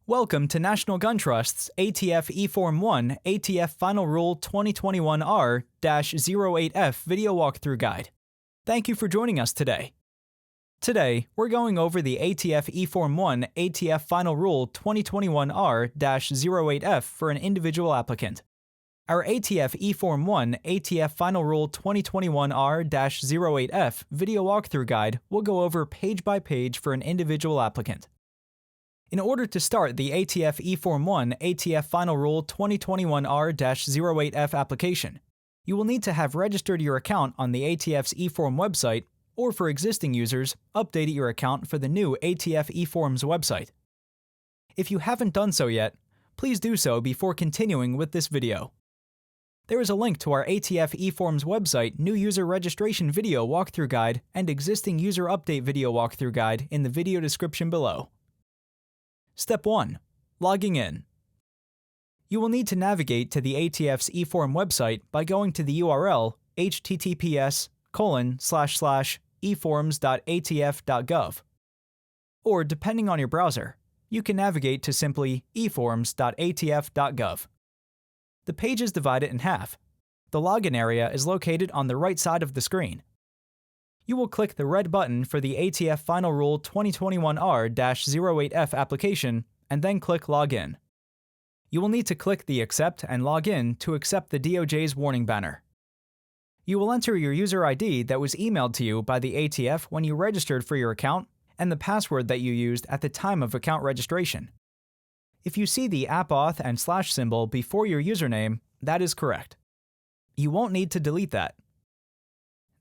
Welcome to National Gun Trust's ATF eForm 1 ATF Final Rule 2021R-08F video walkthrough guide. Thank you for joining us today. Today, we're going over the ATF eForm 1 ATF Final Rule 2021R-08F for an individual applicant. Our ATF eForm 1 ATF Final Rule 2021R-08F video walkthrough guide will go over page by page for an individual applicant. In order to start the ATF eForm 1 ATF Final Rule 2021R-08F application, you will need to have registered your account on the ATF's eForm website, or for existing users, updated your account for the new ATF eForms website. If you haven't done so yet, please do so before continuing with this video. There is a link to our ATF eForms website new user registration video walkthrough guide and existing user update video walkthrough guide in the video description below. Step 1. Logging in. You will need to navigate to the ATF's eForm website by going to the URL https://eforms.atf.gov. Or, depending on your browser, you can navigate to simply eforms.atf.gov. The page is divided in half. The login area is located on the right side of the screen. You will click the red button for the ATF Final Rule 2021R-08F application and then click Login. You will need to click the Accept and Login to accept the DOJ's warning banner. You will enter your user ID that was emailed to you by the ATF when you registered for your account and the password that you used at the time of account registration. If you see the @auth and / symbol before your username, that is correct. You won't need to delete that.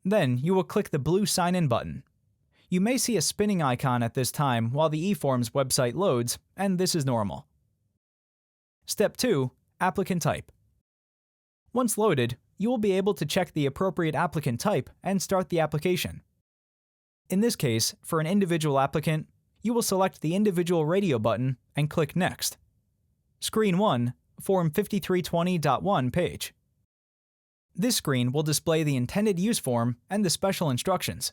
Then you will click the blue Sign In button. You may see a spinning icon at this time while the eForms website loads, and this is normal. Step 2. Applicant Type. Once loaded, you will be able to check the appropriate applicant type and start the application. In this case, for an individual applicant, you will select the individual radio button and click Next. Screen 1, Form 5320.1 page. This screen will display the intended use form and the special instructions.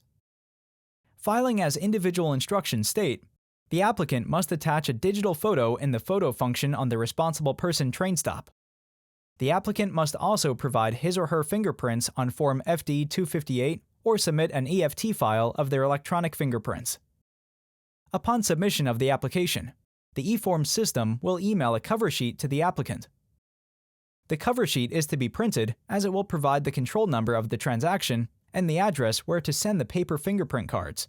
Filing as individual instructions state, the applicant must attach a digital photo in the photo function on the responsible person train stop. The applicant must also provide his or her fingerprints on Form FD-258 or submit an EFT file of their electronic fingerprints. Upon submission of the application, the eForms system will email a cover sheet to the applicant. The cover sheet is to be printed as it will provide the control number of the transaction and the address where to send the paper fingerprint cards.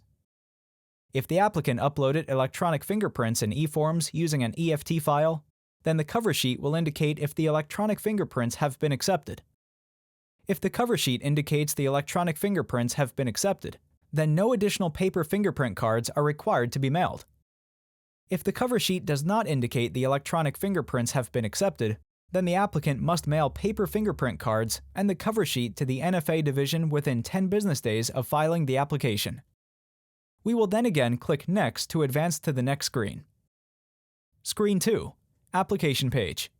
If the applicant uploaded electronic fingerprints in eForms using an EFT file, then the cover sheet will indicate if the electronic fingerprints have been accepted. If the cover sheet indicates the electronic fingerprints have been accepted, then no additional paper fingerprint cards are required to be mailed. If the cover sheet does not indicate the electronic fingerprints have been accepted, then the applicant must mail paper fingerprint cards and the cover sheet to the NFA division within 10 business days of filing the application. We will then again click Next to advance to the next screen. Screen 2. Application page.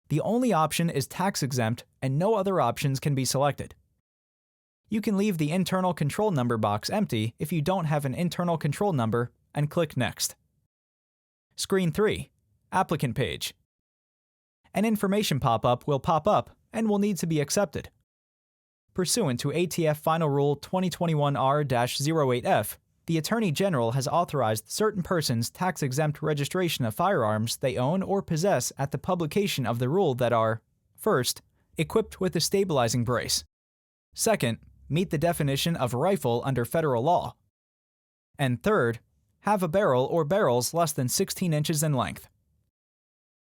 The only option is tax exempt and no other options can be selected. You can leave the internal control number box empty if you don't have an internal control number and click Next. Screen 3. Applicant page. An information pop-up will pop up and will need to be accepted. Pursuant to ATF Final Rule 2021R-08F, the Attorney General has authorized certain persons tax-exempt registration of firearms they own or possess at the publication of the rule that are: first, equipped with a stabilizing brace; second, meet the definition of rifle under federal law; and third, have a barrel or barrels less than 16 inches in length.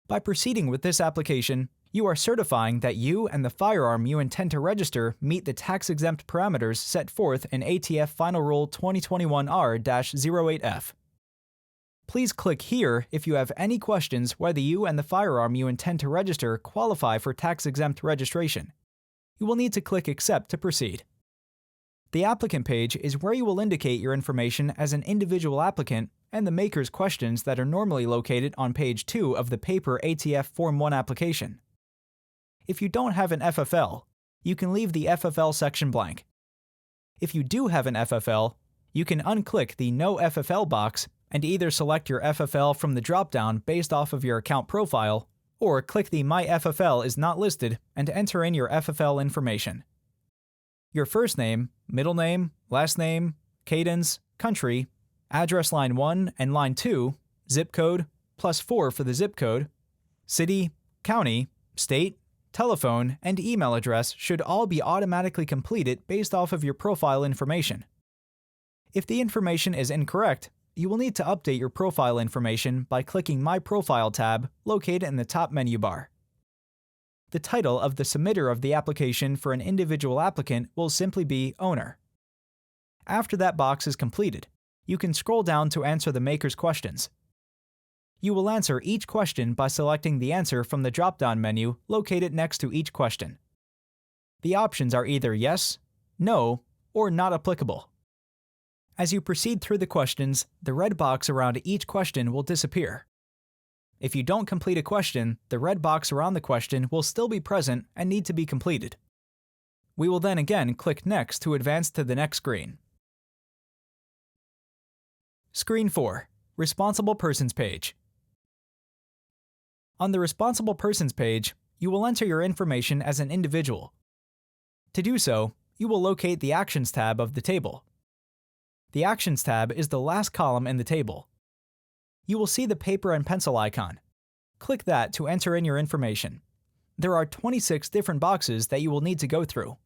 By proceeding with this application, you are certifying that you and the firearm you intend to register meet the tax-exempt parameters set forth in ATF Final Rule 2021R-08F. Please click here if you have any questions whether you and the firearm you intend to register qualify for tax-exempt registration. You will need to click Accept to proceed. The applicant page is where you will indicate your information as an individual applicant and the maker's questions that are normally located on page 2 of the paper ATF Form 1 application. If you don't have an FFL, you can leave the FFL section blank. If you do have an FFL, you can unclick the No FFL box and either select your FFL from the dropdown based off of your account profile, or click the My FFL is not listed and enter in your FFL information. Your first name, middle name, last name, cadence, country, address line 1 and line 2, zip code, +4 for the zip code, city, county, state, telephone, and email address should all be automatically completed based off of your profile information. If the information is incorrect, you will need to update your profile information by clicking My Profile tab located in the top menu bar. The title of the submitter of the application for an individual applicant will simply be Owner. After that box is completed, you can scroll down to answer the maker's questions. You will answer each question by selecting the answer from the drop-down menu located next to each question. The options are either yes, no, or not applicable. As you proceed through the questions, the red box around each question will disappear. If you don't complete a question, the red box around the question will still be present and need to be completed. We will then again click Next to advance to the next screen. Screen 4. Responsible Persons page. On the Responsible Persons page, you will enter your information as an individual. To do so, you will locate the Actions tab of the table. The Actions tab is the last column in the table. You will see the paper and pencil icon. Click that to enter in your information. There are 26 different boxes that you will need to go through.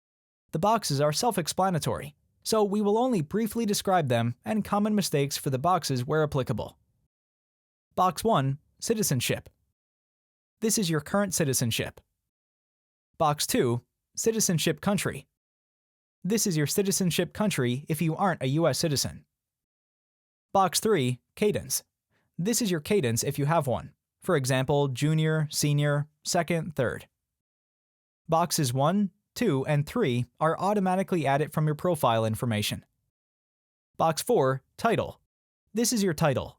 The boxes are self-explanatory, so we will only briefly describe them and common mistakes for the boxes where applicable. Box 1. Citizenship. This is your current citizenship. Box 2. Citizenship country. This is your citizenship country if you aren't a U.S. citizen. Box 3. Cadence. This is your cadence if you have one. For example, junior, senior, second, third. Boxes 1, 2, and 3 are automatically added from your profile information. Box 4. Title. This is your title.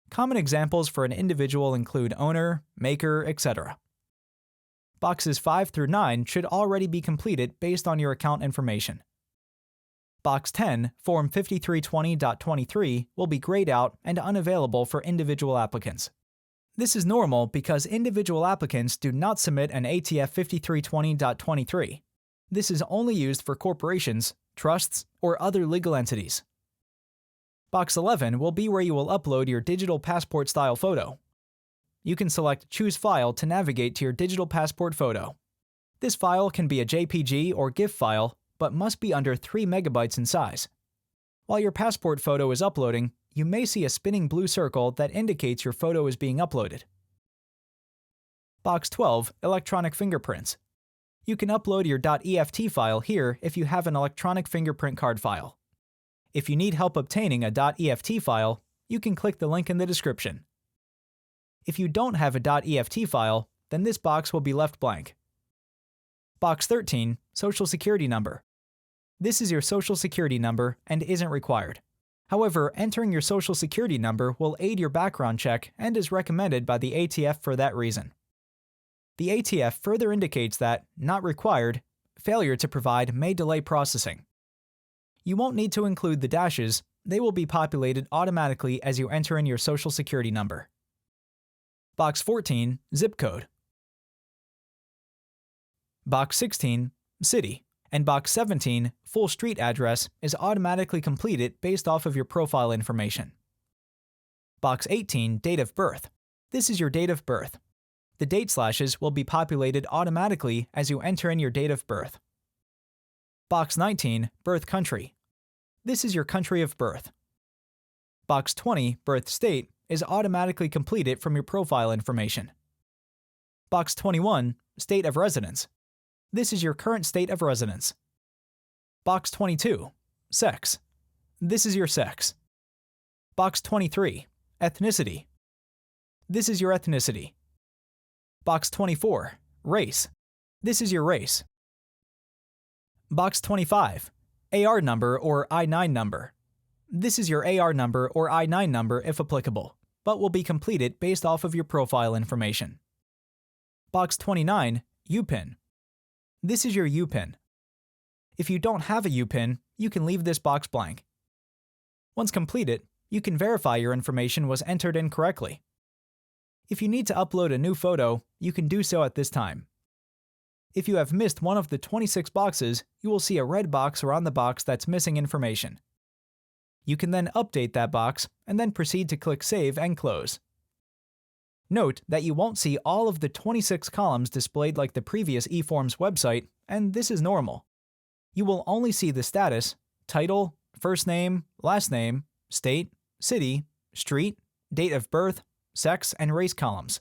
Common examples for an individual include owner, maker, etc. Boxes 5 through 9 should already be completed based on your account information. Box 10, Form 5320.23, will be grayed out and unavailable for individual applicants. This is normal because individual applicants do not submit an ATF 5320.23. This is only used for corporations, trusts, or other legal entities. Box 11 will be where you will upload your digital passport-style photo. You can select Choose File to navigate to your digital passport photo. This file can be a JPG or GIF file, but must be under 3 megabytes in size. While your passport photo is uploading, you may see a spinning blue circle that indicates your photo is being uploaded. Box 12. Electronic fingerprints. You can upload your .eft file here if you have an electronic fingerprint card file. If you need help obtaining a .eft file, you can click the link in the description. If you don't have a .eft file, then this box will be left blank. Box 13. Social Security number. This is your Social Security number and isn't required. However, entering your Social Security number will aid your background check and is recommended by the ATF for that reason. The ATF further indicates that, not required, failure to provide may delay processing. You won't need to include the dashes, they will be populated automatically as you enter in your Social Security number. Box 14. Zip code. Box 16. City. And Box 17. Full street address is automatically completed based off of your profile information. Box 18. Date of birth. This is your date of birth. The date slashes will be populated automatically as you enter in your date of birth. Box 19. Birth country. This is your country of birth. Box 20. Birth state is automatically completed from your profile information. Box 21. State of residence. This is your current state of residence. Box 22. Sex. This is your sex. Box 23. Ethnicity. This is your ethnicity. Box 24. Race. This is your race. Box 25. AR number or I-9 number. This is your AR number or I-9 number if applicable, but will be completed based off of your profile information. Box 29. UPIN. This is your UPIN. If you don't have a UPIN, you can leave this box blank. Once completed, You can verify your information was entered in correctly. If you need to upload a new photo, you can do so at this time. If you have missed one of the 26 boxes, you will see a red box around the box that's missing information. You can then update that box and then proceed to click Save and Close. Note that you won't see all of the 26 columns displayed like the previous eForms website, and this is normal. You will only see the status, title, first name, last name, state, city, street, date of birth, sex, and race columns.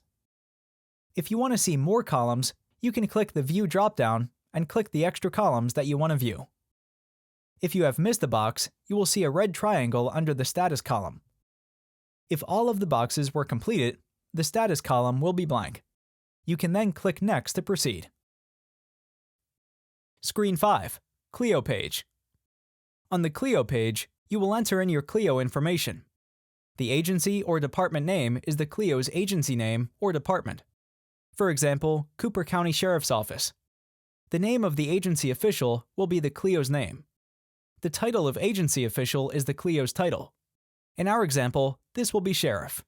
If you want to see more columns, you can click the View dropdown and click the extra columns that you want to view. If you have missed a box, you will see a red triangle under the status column. If all of the boxes were completed, the status column will be blank. You can then click Next to proceed. Screen 5. CLEO page. On the CLEO page, you will enter in your CLEO information. The agency or department name is the CLEO's agency name or department. For example, Cooper County Sheriff's Office. The name of the agency official will be the CLEO's name. The title of agency official is the CLEO's title. In our example, this will be Sheriff.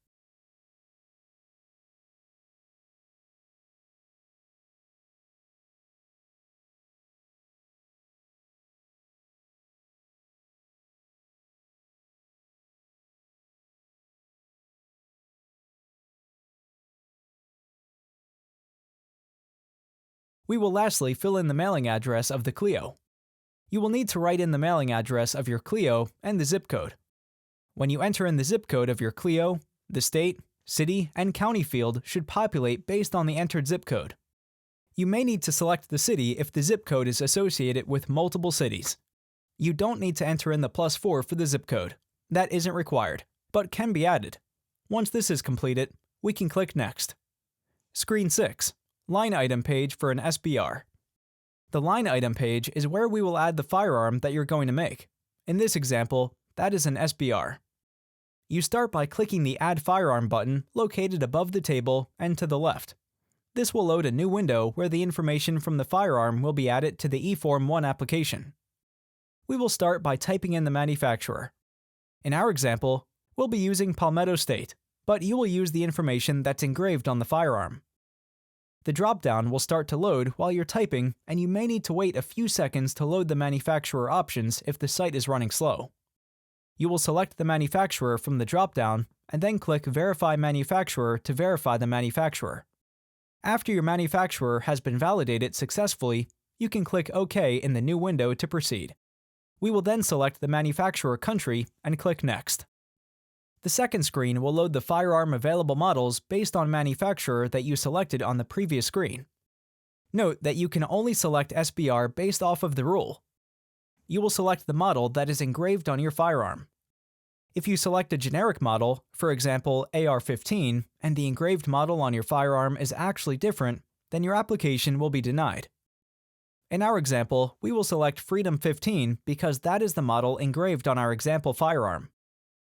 We will lastly fill in the mailing address of the CLEO. You will need to write in the mailing address of your CLEO and the zip code. When you enter in the zip code of your CLEO, the state, city, and county field should populate based on the entered zip code. You may need to select the city if the zip code is associated with multiple cities. You don't need to enter in the +4 for the zip code. That isn't required, but can be added. Once this is completed, we can click Next. Screen 6. Line item page for an SBR. The line item page is where we will add the firearm that you're going to make. In this example, that is an SBR. You start by clicking the Add Firearm button located above the table and to the left. This will load a new window where the information from the firearm will be added to the eForm 1 application. We will start by typing in the manufacturer. In our example, we'll be using Palmetto State, but you will use the information that's engraved on the firearm. The dropdown will start to load while you're typing, and you may need to wait a few seconds to load the manufacturer options if the site is running slow. You will select the manufacturer from the dropdown and then click Verify Manufacturer to verify the manufacturer. After your manufacturer has been validated successfully, you can click OK in the new window to proceed. We will then select the manufacturer country and click Next. The second screen will load the firearm available models based on manufacturer that you selected on the previous screen. Note that you can only select SBR based off of the rule. You will select the model that is engraved on your firearm. If you select a generic model, for example AR-15, and the engraved model on your firearm is actually different, then your application will be denied. In our example, we will select Freedom 15 because that is the model engraved on our example firearm.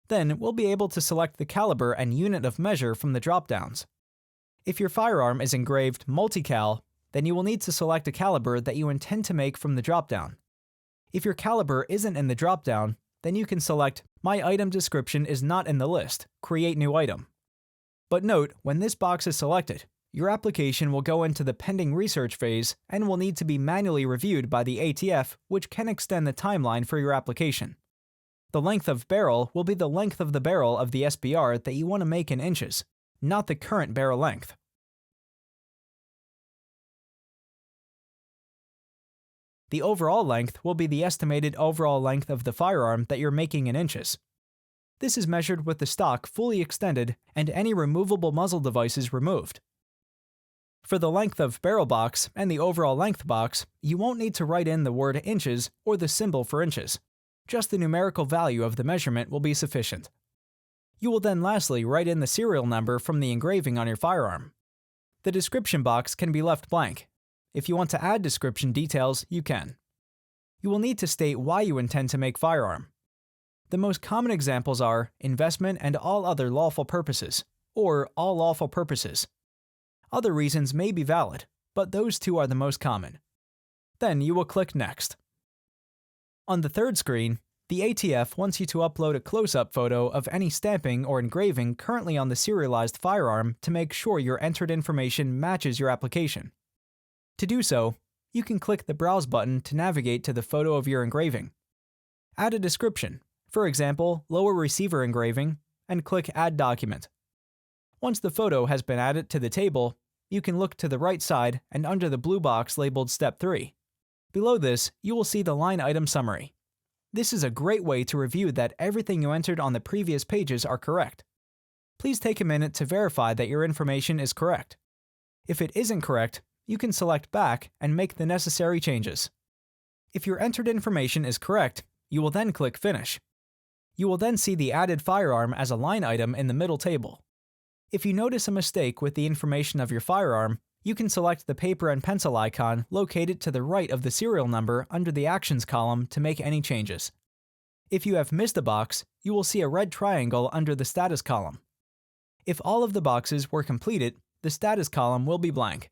Then we'll be able to select the caliber and unit of measure from the dropdowns. If your firearm is engraved multical, then you will need to select a caliber that you intend to make from the dropdown. If your caliber isn't in the dropdown, then you can select My item description is not in the list, create new item. But note, when this box is selected, your application will go into the pending research phase and will need to be manually reviewed by the ATF, which can extend the timeline for your application. The length of barrel will be the length of the barrel of the SBR that you want to make in inches, not the current barrel length. The overall length will be the estimated overall length of the firearm that you're making in inches. This is measured with the stock fully extended and any removable muzzle devices removed. For the length of barrel box and the overall length box, you won't need to write in the word inches or the symbol for inches. Just the numerical value of the measurement will be sufficient. You will then lastly write in the serial number from the engraving on your firearm. The description box can be left blank. If you want to add description details, you can. You will need to state why you intend to make firearm. The most common examples are investment and all other lawful purposes, or all lawful purposes. Other reasons may be valid, but those two are the most common. Then you will click Next. On the third screen, The ATF wants you to upload a close-up photo of any stamping or engraving currently on the serialized firearm to make sure your entered information matches your application. To do so, you can click the Browse button to navigate to the photo of your engraving. Add a description, for example, lower receiver engraving, and click Add Document. Once the photo has been added to the table, you can look to the right side and under the blue box labeled Step 3. Below this, you will see the line item summary. This is a great way to review that everything you entered on the previous pages are correct. Please take a minute to verify that your information is correct. If it isn't correct, you can select Back and make the necessary changes. If your entered information is correct, you will then click Finish. You will then see the added firearm as a line item in the middle table. If you notice a mistake with the information of your firearm, you can select the paper and pencil icon located to the right of the serial number under the Actions column to make any changes. If you have missed a box, you will see a red triangle under the Status column. If all of the boxes were completed, the Status column will be blank.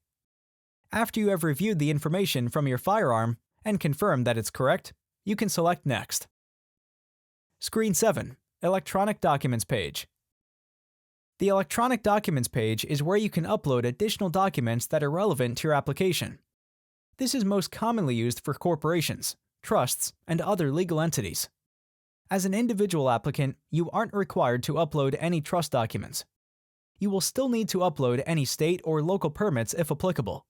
After you have reviewed the information from your firearm and confirmed that it's correct, you can select Next. Screen 7. Electronic Documents page. The Electronic Documents page is where you can upload additional documents that are relevant to your application. This is most commonly used for corporations, trusts, and other legal entities. As an individual applicant, you aren't required to upload any trust documents. You will still need to upload any state or local permits if applicable.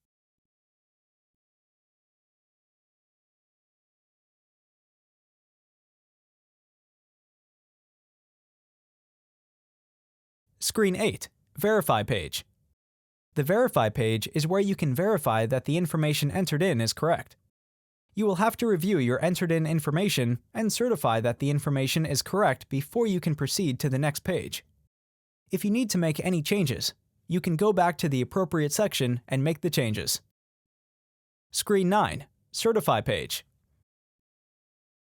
Screen 8. Verify page. The Verify page is where you can verify that the information entered in is correct. You will have to review your entered in information and certify that the information is correct before you can proceed to the next page. If you need to make any changes, you can go back to the appropriate section and make the changes. Screen 9. Certify page.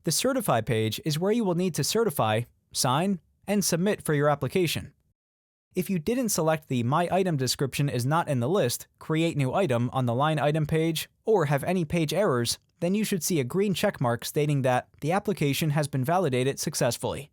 The Certify page is where you will need to certify, sign, and submit for your application. If you didn't select the My Item Description is not in the list, Create New Item on the Line Item page, or have any page errors, then you should see a green checkmark stating that the application has been validated successfully.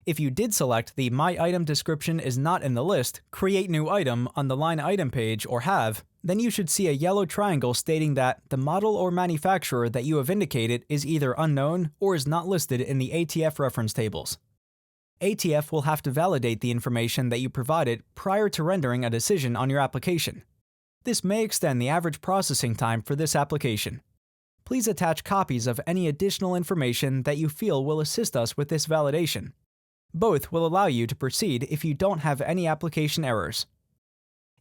If you did select the My Item Description is not in the list, Create New Item on the Line Item page or have, then you should see a yellow triangle stating that the model or manufacturer that you have indicated is either unknown or is not listed in the ATF reference tables. ATF will have to validate the information that you provided prior to rendering a decision on your application. This may extend the average processing time for this application. Please attach copies of any additional information that you feel will assist us with this validation. Both will allow you to proceed if you don't have any application errors.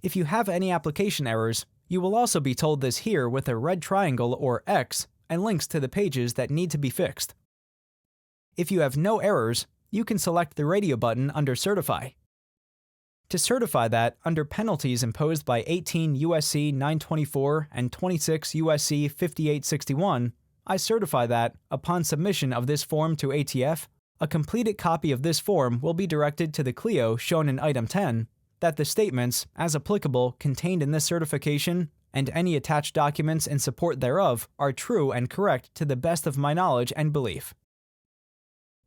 If you have any application errors, you will also be told this here with a red triangle or X and links to the pages that need to be fixed. If you have no errors, you can select the radio button under Certify. To certify that, under penalties imposed by 18 U.S.C. 924 and 26 U.S.C. 5861, I certify that, upon submission of this form to ATF, a completed copy of this form will be directed to the CLEO shown in Item 10, that the statements, as applicable, contained in this certification, and any attached documents in support thereof, are true and correct to the best of my knowledge and belief.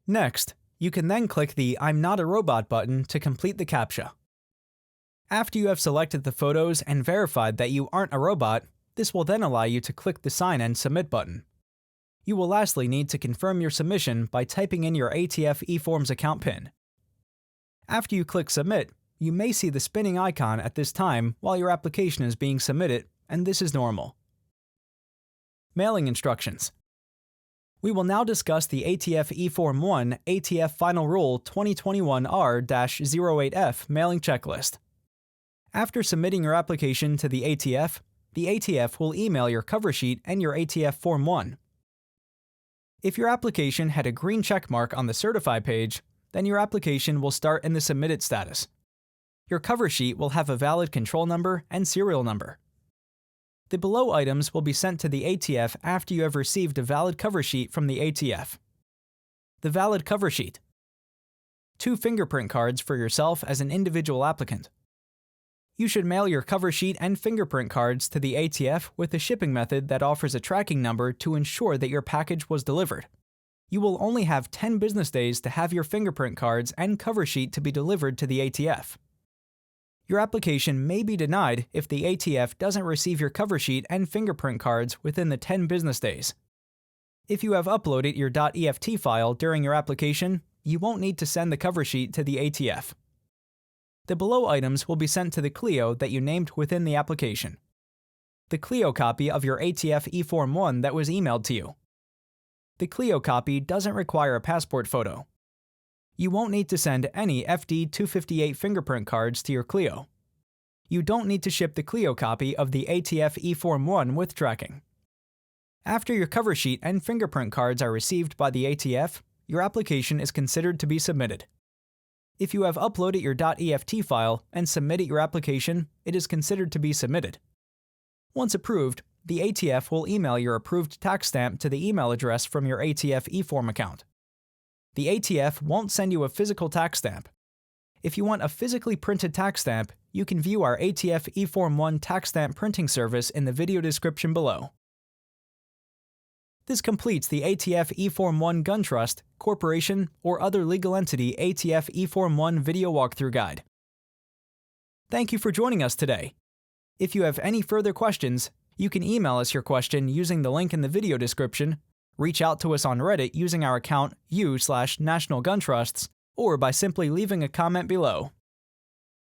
Next, you can then click the I'm not a robot button to complete the CAPTCHA. After you have selected the photos and verified that you aren't a robot, this will then allow you to click the Sign and Submit button. You will lastly need to confirm your submission by typing in your ATF eForms account PIN. After you click Submit, you may see the spinning icon at this time while your application is being submitted, and this is normal. Mailing instructions. We will now discuss the ATF eForm 1 ATF Final Rule 2021-R-08F mailing checklist. After submitting your application to the ATF will email your cover sheet and your ATF Form 1. If your application had a green checkmark on the Certify page, then your application will start in the Submitted status. Your cover sheet will have a valid control number and serial number. The below items will be sent to the ATF after you have received a valid cover sheet from the ATF. The valid cover sheet. 2 fingerprint cards for yourself as an individual applicant. You should mail your cover sheet and fingerprint cards to the ATF with a shipping method that offers a tracking number to ensure that your package was delivered. You will only have 10 business days to have your fingerprint cards and cover sheet to be delivered to the ATF. Your application may be denied if the ATF doesn't receive your cover sheet and fingerprint cards within the 10 business days. If you have uploaded your .eft file during your application, you won't need to send the cover sheet to the ATF. The below items will be sent to the CLEO that you named within the application. The CLEO copy of your ATF eForm 1 that was emailed to you. The CLEO copy doesn't require a passport photo. You won't need to send any FD258 fingerprint cards to your CLEO. You don't need to ship the CLEO copy of the ATF eForm 1 with tracking. After your cover sheet and fingerprint cards are received by the ATF, your application is considered to be submitted. If you have uploaded your .eft file and submitted your application, it is considered to be submitted. Once approved, the ATF will email your approved tax stamp to the email address from your ATF eForm account. The ATF won't send you a physical tax stamp. If you want a physically printed tax stamp, you can view our ATF eForm 1 tax stamp printing service in the video description below. This completes the ATF eForm 1 Gun Trust, Corporation, or other legal entity ATF eForm 1 video walkthrough guide. Thank you for joining us today. If you have any further questions, you can email us your question using the link in the video description, reach out to us on Reddit using our account u/National Gun Trusts, or by simply leaving a comment below.